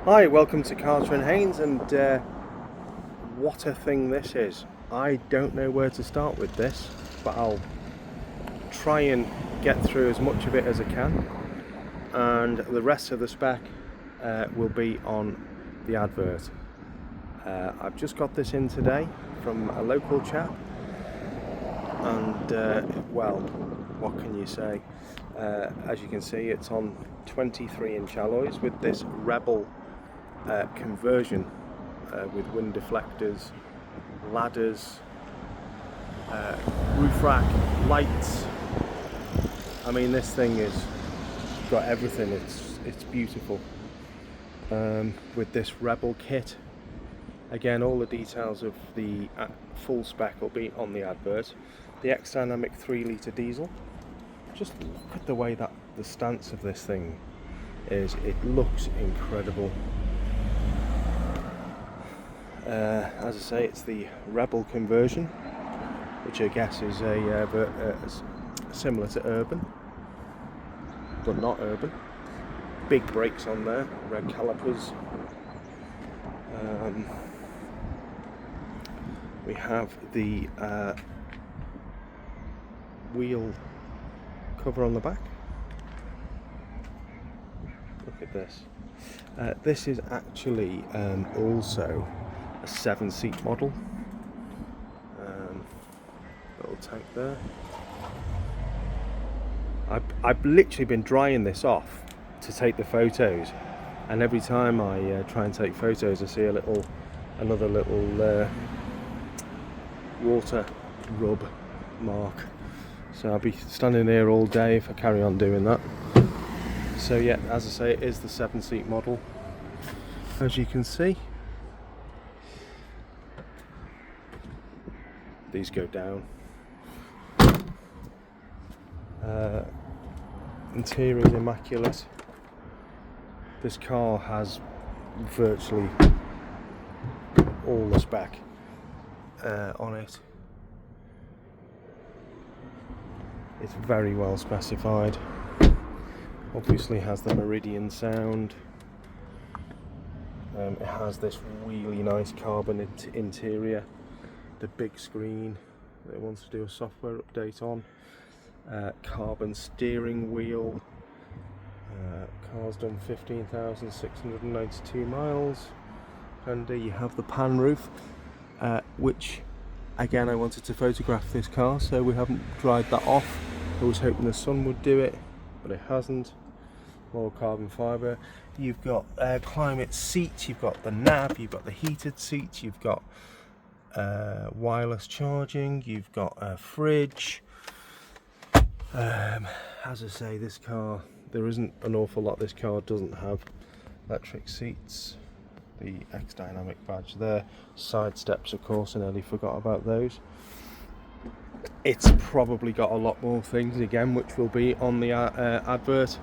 Hi, welcome to Carter and Haynes, and what a thing this is. I don't know where to start with this, but I'll try and get through as much of it as I can, and the rest of the spec will be on the advert. I've just got this in today from a local chap, and well, what can you say? As you can see, it's on 23-inch alloys with this REBEL conversion with wind deflectors, ladders, roof rack, lights. I mean, this thing is got everything. It's beautiful. With this REBEL kit, again, all the details of the full spec will be on the advert. The X-Dynamic 3-litre diesel. Just look at the way that the stance of this thing is. It looks incredible. As I say, it's the REBEL conversion, which I guess is similar to urban, but not urban. Big brakes on there, red calipers. We have the wheel cover on the back. Look at this. This is actually also a 7-seat model. Little tank there. I've literally been drying this off to take the photos, and every time I try and take photos, I see another little water rub mark. So I'll be standing here all day if I carry on doing that. So yeah, as I say, it is the 7-seat model, as you can see. These go down. Interior is immaculate. This car has virtually all the spec on it. It's very well specified. Obviously has the Meridian sound. It has this really nice carbon interior. The big screen that it wants to do a software update on. Carbon steering wheel. Car's done 15,692 miles. And you have the pan roof, which again, I wanted to photograph this car, so we haven't dried that off. I was hoping the sun would do it, but it hasn't. More carbon fibre. You've got climate seats, you've got the nav, you've got the heated seats, you've got wireless charging, you've got a fridge. As I say, this car, there isn't an awful lot this car doesn't have. Electric seats, the X-Dynamic badge there, side steps of course, I nearly forgot about those. It's probably got a lot more things again, which will be on the advert.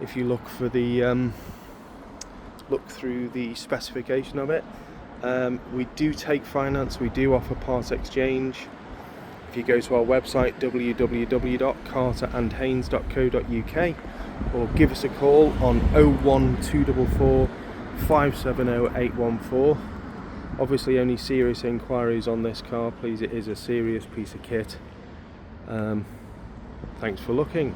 If you look for the look through the specification of it, we do take finance, we do offer part exchange. If you go to our website www.carterandhaynes.co.uk, or give us a call on 01244 570 814. Obviously only serious inquiries on this car, please. It is a serious piece of kit. Thanks for looking.